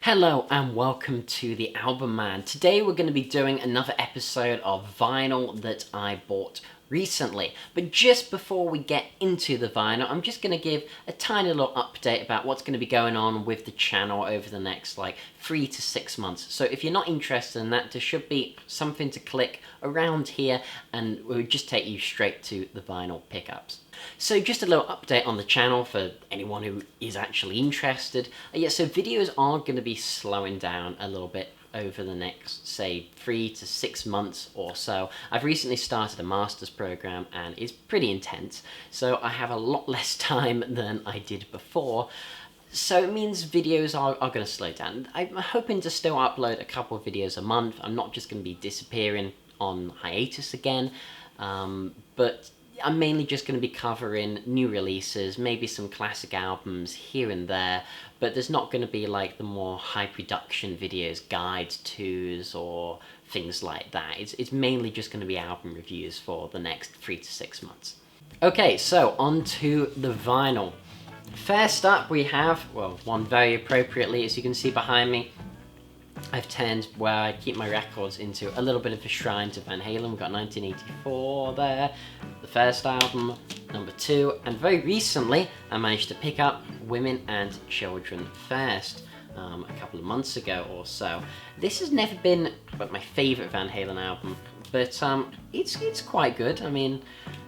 Hello and welcome to The Album Man. Today we're going to be doing another episode of vinyl that I bought recently. But just before we get into the vinyl, I'm just going to give a tiny little update about what's going to be going on with the channel over the next 3 to 6 months. So if you're not interested in that, there should be something to click around here and it will just take you straight to the vinyl pickups. So just a little update on the channel for anyone who is actually interested. So videos are going to be slowing down a little bit over the next, say, 3 to 6 months or so. I've recently started a master's program and it's pretty intense, so I have a lot less time than I did before. So it means videos are going to slow down. I'm hoping to still upload a couple of videos a month. I'm not just going to be disappearing on hiatus again, but I'm mainly just going to be covering new releases, maybe some classic albums here and there, but there's not going to be the more high production videos, guides, tours, or things like that. It's mainly just going to be album reviews for the next 3 to 6 months. Okay, so on to the vinyl. First up we have, one very appropriately, as you can see behind me, I've turned where I keep my records into a little bit of a shrine to Van Halen. We've got 1984 there, the first album, number 2, and very recently I managed to pick up Women and Children First a couple of months ago or so. This has never been my favourite Van Halen album, but it's quite good. I mean,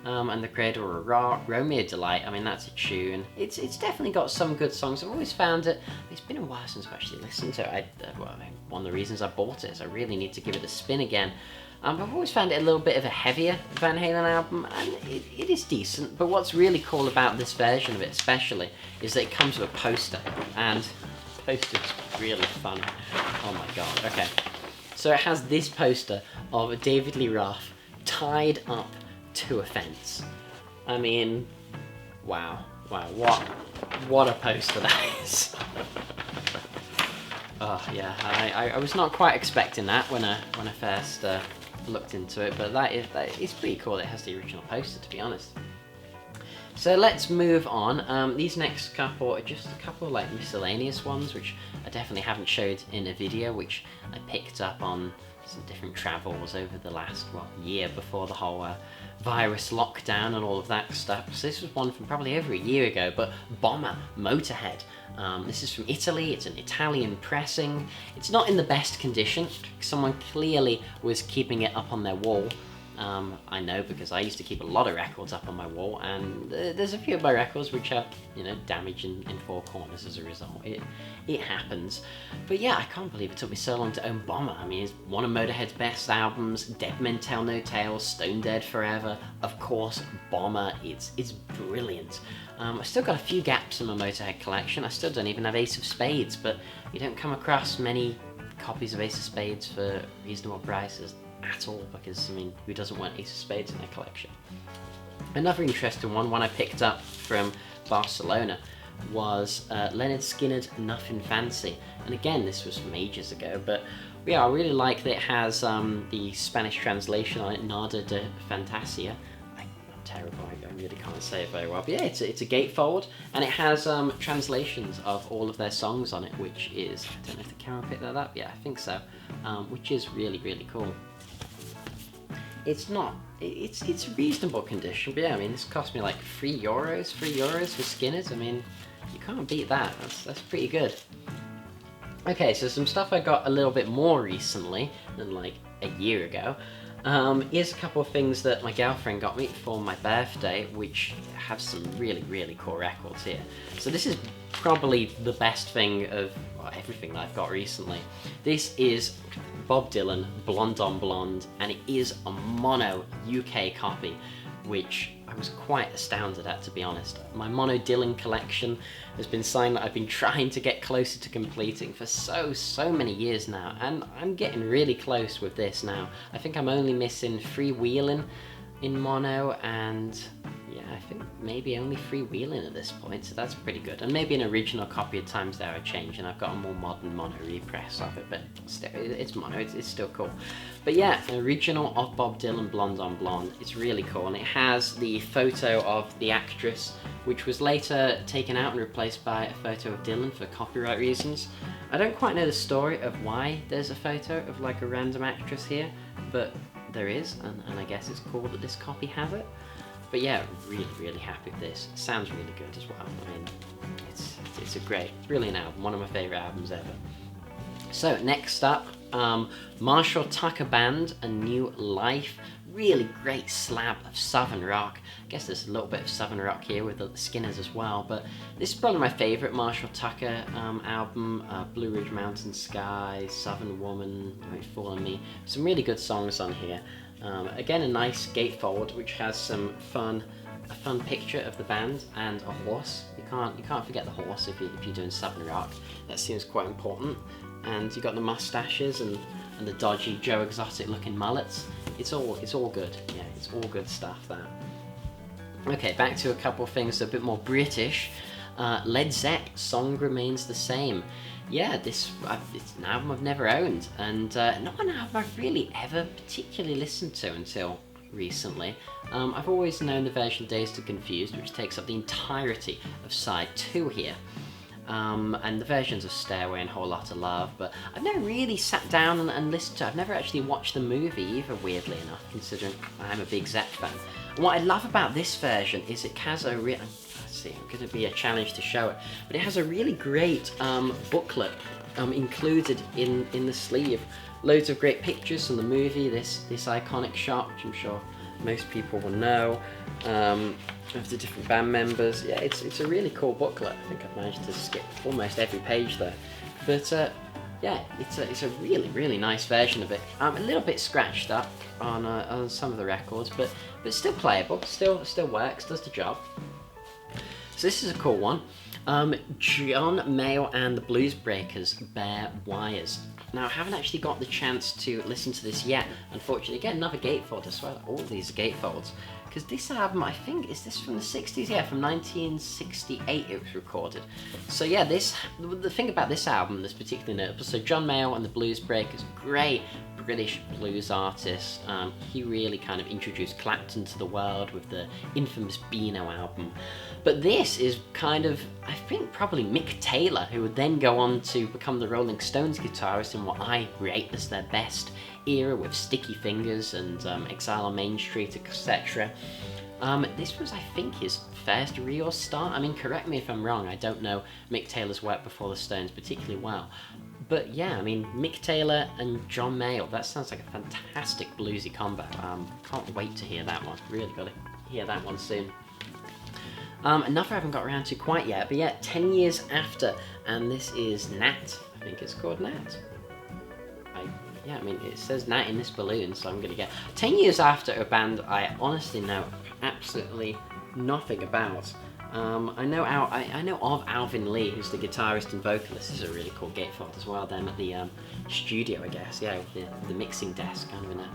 and the Cradle of Rock, Romeo Delight, I mean that's a tune. It's definitely got some good songs. I've always found it, it's been a while since I've actually listened to it. One of the reasons I bought it is I really need to give it a spin again. I've always found it a little bit of a heavier Van Halen album, and it is decent, but what's really cool about this version of it especially is that it comes with a poster, and the poster's really funny. Oh my god, okay. So it has this poster of David Lee Roth tied up to a fence. I mean, wow, what a poster that is. Oh yeah, I was not quite expecting that when I first looked into it, but that is pretty cool. It has the original poster, to be honest. So let's move on. These next couple are just a couple of miscellaneous ones, which I definitely haven't showed in a video, which I picked up on some different travels over the last year before the whole virus lockdown and all of that stuff. So this was one from probably over a year ago, but Bomber Motorhead. This is from Italy. It's an Italian pressing. It's not in the best condition. Someone clearly was keeping it up on their wall. I know, because I used to keep a lot of records up on my wall, and there's a few of my records which have, damage in 4 corners as a result. It happens. But yeah, I can't believe it took me so long to own Bomber. I mean, it's one of Motorhead's best albums. Dead Men Tell No Tales, Stone Dead Forever. Of course, Bomber. It's brilliant. I've still got a few gaps in my Motorhead collection. I still don't even have Ace of Spades, but you don't come across many copies of Ace of Spades for reasonable prices at all, because, I mean, who doesn't want Ace of Spades in their collection? Another interesting one I picked up from Barcelona, was Lynyrd Skynyrd Nothing Fancy. And again, this was from ages ago, but yeah, I really like that it has the Spanish translation on it, Nada de Fantasia. I'm terrible, I really can't say it very well, but yeah, it's a gatefold, and it has translations of all of their songs on it, which is, I don't know if the camera picked that up, yeah, I think so, which is really, really cool. It's reasonable condition, but yeah, I mean, this cost me €3 for Skynyrd. I mean, you can't beat that. That's pretty good. Okay, so some stuff I got a little bit more recently than a year ago. Here's a couple of things that my girlfriend got me for my birthday, which have some really, really cool records here. So this is probably the best thing of everything that I've got recently. This is Bob Dylan, Blonde on Blonde, and it is a mono UK copy, which I was quite astounded at, to be honest. My mono Dylan collection has been something that I've been trying to get closer to completing for so many years now, and I'm getting really close with this now. I think I'm only missing Freewheelin' in mono and yeah, I think maybe only freewheeling at this point, so that's pretty good. And maybe an original copy of Times There Are Changing. I've got a more modern mono repress of it, but still, it's mono, it's still cool. But yeah, an original of Bob Dylan, Blonde on Blonde. It's really cool, and it has the photo of the actress, which was later taken out and replaced by a photo of Dylan for copyright reasons. I don't quite know the story of why there's a photo of like a random actress here, but there is, and I guess it's cool that this copy has it. But yeah, really happy with this. It sounds really good as well. I mean, it's a great, brilliant album. One of my favourite albums ever. So next up, Marshall Tucker Band, A New Life. Really great slab of southern rock. I guess there's a little bit of southern rock here with the Skinners as well, but this is probably my favourite Marshall Tucker album. Blue Ridge Mountain Sky, Southern Woman, Might Fall on Me. Some really good songs on here. Again, a nice gatefold which has some a fun picture of the band and a horse. You can't forget the horse if you're doing southern rock. That seems quite important. And you got the mustaches and the dodgy Joe Exotic looking mullets. It's all good. Yeah, it's all good stuff, that. Okay, back to a couple of things a bit more British. Led Zepp, Song Remains the Same. Yeah, it's an album I've never owned, and not an album I've really ever particularly listened to until recently. I've always known the version Dazed and Confused, which takes up the entirety of side 2 here. And the versions of Stairway and Whole Lotta Love, but I've never really sat down and listened to it. I've never actually watched the movie either, weirdly enough, considering I'm a big Zepp fan. And what I love about this version is it has a real... Let's see, I'm going to be a challenge to show it, but it has a really great booklet included in the sleeve. Loads of great pictures from the movie, this iconic shot, which I'm sure most people will know, of the different band members. Yeah, it's a really cool booklet. I think I've managed to skip almost every page there. But yeah, it's a really nice version of it. A little bit scratched up on some of the records, but still playable, still works, does the job. So this is a cool one. John Mayall and the Blues Breakers, Bare Wires. Now, I haven't actually got the chance to listen to this yet, unfortunately. Again, another gatefold as well. All of these are gatefolds. Because this album, I think, is this from the 60s? Yeah, from 1968 it was recorded. So yeah, the thing about this album that's particularly notable, so John Mayall and the Blues Breakers, great British blues artist. He really kind of introduced Clapton to the world with the infamous Beano album. But this is kind of, I think, probably Mick Taylor, who would then go on to become the Rolling Stones guitarist in what I rate as their best era, with Sticky Fingers and Exile on Main Street, etc. This was, I think, his first real start. I mean, correct me if I'm wrong, I don't know Mick Taylor's work before the Stones particularly well. But yeah, I mean, Mick Taylor and John Mayall, that sounds like a fantastic bluesy combo. Can't wait to hear that one. Really got to hear that one soon. Another I haven't got around to quite yet, but yeah, 10 Years After, and this is Nat. I think it's called Nat. Yeah, I mean, it says Nat in this balloon, so I'm going to get 10 Years After, a band I honestly know absolutely nothing about. I know of Alvin Lee, who's the guitarist and vocalist. This is a really cool gatefold as well. Them at the studio, I guess. Yeah, with the mixing desk, kind of in a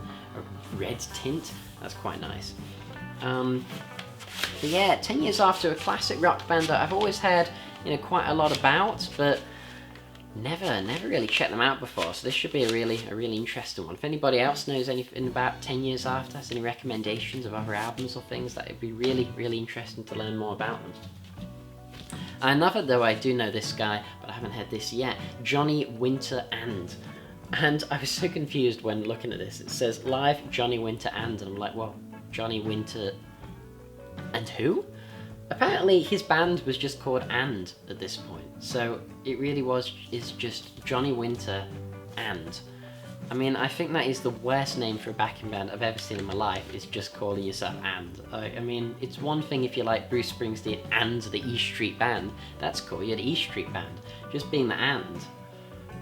red tint. That's quite nice. But yeah, 10 Years After, a classic rock band that I've always heard, quite a lot about, but never really checked them out before. So this should be a really interesting one. If anybody else knows anything about 10 Years After, has any recommendations of other albums or things, that would be really interesting to learn more about them. Another, though, I do know this guy, but I haven't heard this yet, Johnny Winter and I was so confused when looking at this. It says live Johnny Winter and I'm like, well, Johnny Winter and who? Apparently his band was just called And at this point, so it really is just Johnny Winter and. I mean, I think that is the worst name for a backing band I've ever seen in my life, is just calling yourself And. I mean, it's one thing if you're like Bruce Springsteen and the E Street Band, that's cool, you're the E Street Band. Just being the And,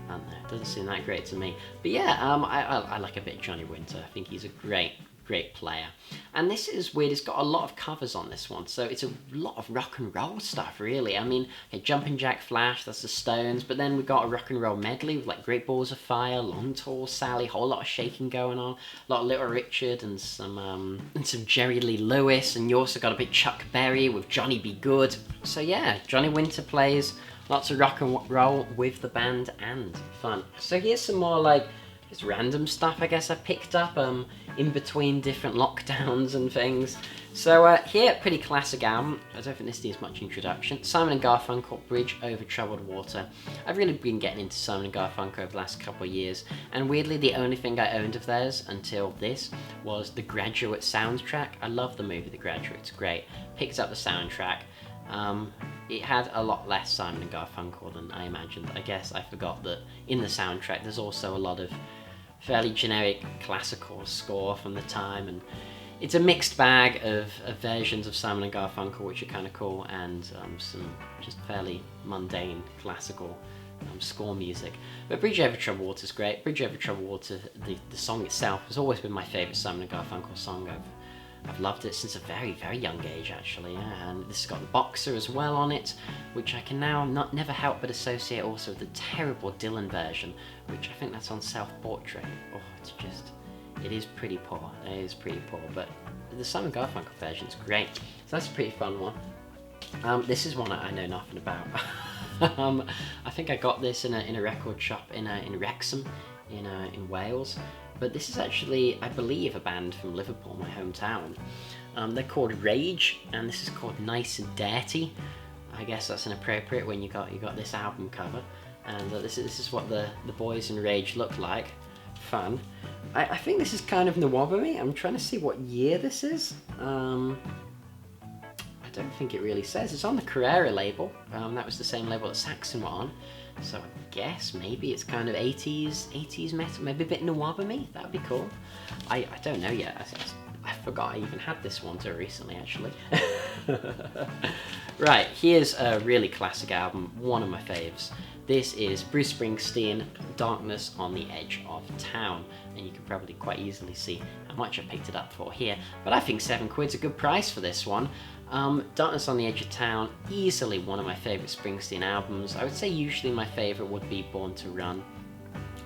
I don't know, it doesn't seem that great to me. But yeah, I like a bit of Johnny Winter. I think he's a great great player. And this is weird, it's got a lot of covers on this one, so it's a lot of rock and roll stuff, really. I mean, okay, Jumpin' Jack Flash, that's the Stones, but then we got a rock and roll medley with like Great Balls of Fire, Long Tall Sally, whole lot of shaking going on, a lot of Little Richard and some Jerry Lee Lewis, and you also got a bit Chuck Berry with Johnny B. Good. So yeah, Johnny Winter plays lots of rock and roll with the band and fun. So here's some more like just random stuff I guess I picked up in between different lockdowns and things. So here, pretty classic album. I don't think this needs much introduction. Simon and Garfunkel, Bridge Over Troubled Water. I've really been getting into Simon and Garfunkel over the last couple of years, and weirdly the only thing I owned of theirs until this was the Graduate soundtrack. I love the movie The Graduate, it's great. Picked up the soundtrack. It had a lot less Simon and Garfunkel than I imagined. I guess I forgot that in the soundtrack there's also a lot of fairly generic classical score from the time, and it's a mixed bag of versions of Simon and Garfunkel which are kind of cool, and some just fairly mundane classical score music. But Bridge Over Troubled Water is great. Bridge Over Troubled Water, the song itself, has always been my favourite Simon and Garfunkel song. I've loved it since a very, very young age, actually, yeah. And this has got the Boxer as well on it, which I can now never help but associate also with the terrible Dylan version, which I think that's on Self-Portrait. Oh, it is pretty poor. It is pretty poor, but the Simon Garfunkel version is great. So that's a pretty fun one. This is one I know nothing about. I think I got this in a record shop in Wrexham, in Wales. But this is actually, I believe, a band from Liverpool, my hometown. They're called Rage, and this is called Nice and Dirty. I guess that's inappropriate when you got this album cover. And this is what the boys in Rage look like. Fun. I think this is kind of Nwabami. I'm trying to see what year this is. I don't think it really says. It's on the Carrera label. That was the same label that Saxon were on. So I guess maybe it's kind of 80s metal, maybe a bit Nwabami. That would be cool. I don't know yet. I forgot I even had this one till recently, actually. Right, here's a really classic album, one of my faves. This is Bruce Springsteen, Darkness on the Edge of Town. And you can probably quite easily see how much I picked it up for here. But I think £7's a good price for this one. Darkness on the Edge of Town, easily one of my favourite Springsteen albums. I would say usually my favourite would be Born to Run,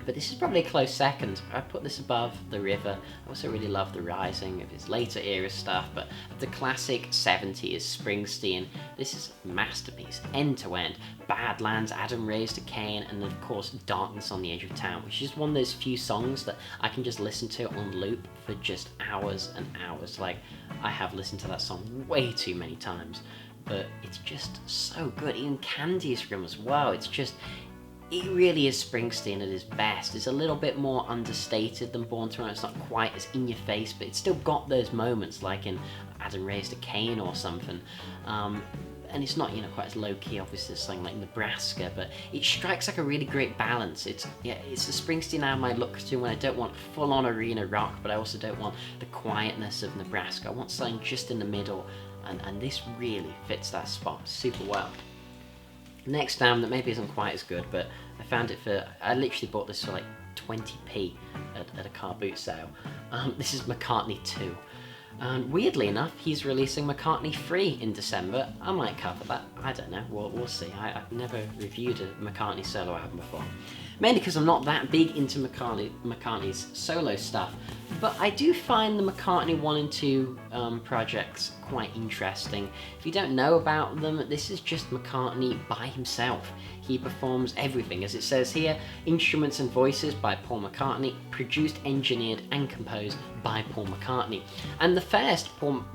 but this is probably a close second. I put this above The River. I also really love The Rising of his later era stuff, but of the classic 70s Springsteen, this is a masterpiece, end to end. Badlands, Adam Raised a Cain, and of course Darkness on the Edge of Town, which is one of those few songs that I can just listen to on loop for just hours and hours. Like, I have listened to that song way too many times, but it's just so good. Even Candy's Room as well, it really is Springsteen at his best. It's a little bit more understated than Born to Run. It's not quite as in your face, but it's still got those moments like in Adam Raised a Cain or something. And it's not, quite as low-key, obviously, as something like Nebraska, but it strikes like a really great balance. It's the Springsteen album I look to when I don't want full-on arena rock, but I also don't want the quietness of Nebraska. I want something just in the middle, and this really fits that spot super well. Next album that maybe isn't quite as good, but I literally bought this for like 20p at a car boot sale. This is McCartney 2. Weirdly enough, he's releasing McCartney 3 in December. I might cover that, I don't know, we'll see. I've never reviewed a McCartney solo album before. Mainly because I'm not that big into McCartney's solo stuff, but I do find the McCartney 1 and 2 projects quite interesting. If you don't know about them, this is just McCartney by himself. He performs everything, as it says here, instruments and voices by Paul McCartney, produced, engineered and composed by Paul McCartney. And the first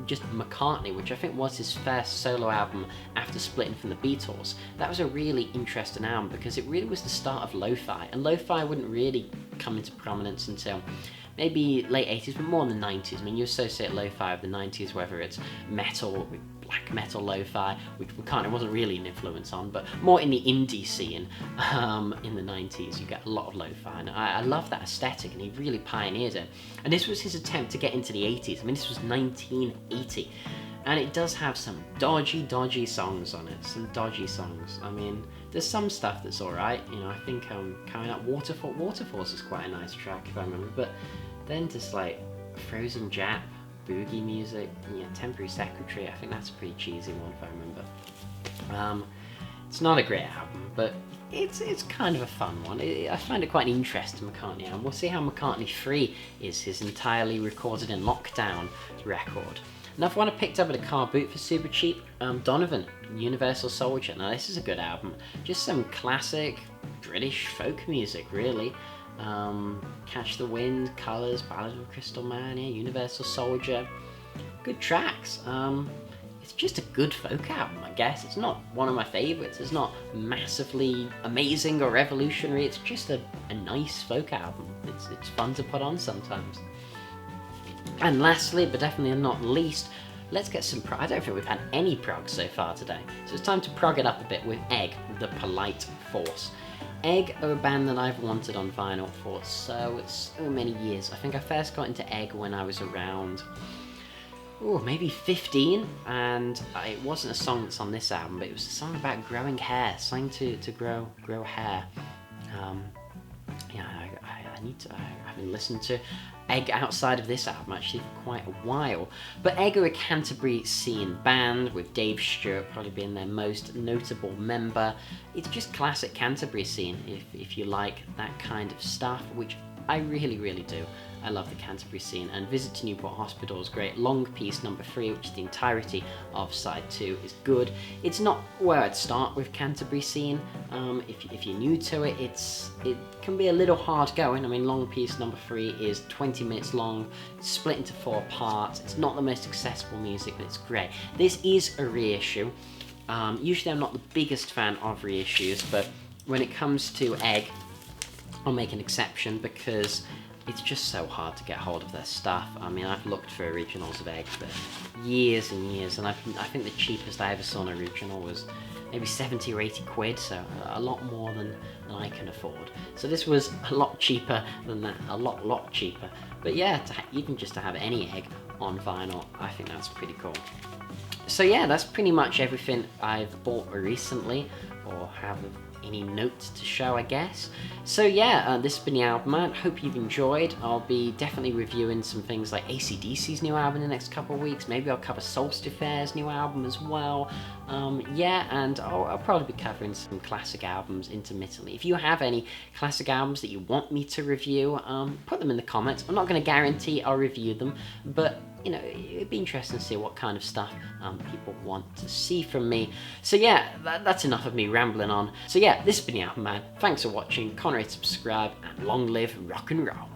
just McCartney, which I think was his first solo album after splitting from the Beatles, that was a really interesting album because it really was the start of lo-fi, and lo-fi wouldn't really come into prominence until maybe late 80s, but more in the 90s. I mean, you associate lo-fi with the 90s, whether it's metal, black metal lo-fi, which McCartney wasn't really an influence on, but more in the indie scene in the 90s, you get a lot of lo-fi, and I love that aesthetic, and he really pioneered it. And this was his attempt to get into the 80s. I mean, this was 1980, and it does have some dodgy songs on it, some dodgy songs. I mean, there's some stuff that's alright, I think coming up Waterfalls is quite a nice track if I remember, but then just like Frozen Jap, boogie music, yeah, Temporary Secretary. I think that's a pretty cheesy one if I remember. It's not a great album, but it's kind of a fun one. I find it quite an interesting McCartney album. We'll see how McCartney 3 is, his entirely recorded in lockdown record. Another one I picked up at a car boot for super cheap, Donovan, Universal Soldier. Now this is a good album. Just some classic British folk music, really. Catch the Wind, Colours, Ballad of a Crystal Man, yeah, Universal Soldier. Good tracks. It's just a good folk album, I guess. It's not one of my favourites. It's not massively amazing or revolutionary. It's just a nice folk album. It's fun to put on sometimes. And lastly, but definitely not least, let's get some prog. I don't think we've had any prog so far today. So it's time to prog it up a bit with Egg, The Polite Force. Egg are a band that I've wanted on vinyl for so many years. I think I first got into Egg when I was around, maybe 15, and it wasn't a song that's on this album, but it was a song about growing hair, something to grow hair. Yeah, I haven't listened to Egg outside of this album actually for quite a while. But Egg are a Canterbury scene band with Dave Stewart probably being their most notable member. It's just classic Canterbury scene if you like that kind of stuff, which I really, really do. I love the Canterbury scene, and Visit to Newport Hospital is great. Long Piece number 3, which is the entirety of side 2, is good. It's not where I'd start with Canterbury scene. If you're new to it, it can be a little hard going. I mean, Long Piece number 3 is 20 minutes long, it's split into 4 parts. It's not the most accessible music, but it's great. This is a reissue. Usually I'm not the biggest fan of reissues, but when it comes to Egg, I'll make an exception because it's just so hard to get hold of their stuff. I mean, I've looked for originals of Egg for years and years, and I think the cheapest I ever saw an original was maybe 70 or 80 quid, so a lot more than I can afford. So this was a lot cheaper than that, a lot cheaper. But yeah, even just to have any Egg on vinyl, I think that's pretty cool. So yeah, that's pretty much everything I've bought recently, or have any notes to show, I guess. So yeah, this has been TheAIbumMan. Hope you've enjoyed. I'll be definitely reviewing some things like AC/DC's new album in the next couple of weeks. Maybe I'll cover Solstifair's new album as well. Yeah, and I'll probably be covering some classic albums intermittently. If you have any classic albums that you want me to review, put them in the comments. I'm not going to guarantee I'll review them, but you know, it'd be interesting to see what kind of stuff people want to see from me. So yeah, that's enough of me rambling on. So yeah, this has been TheAIbumMan. Thanks for watching, comment, subscribe, and long live rock and roll.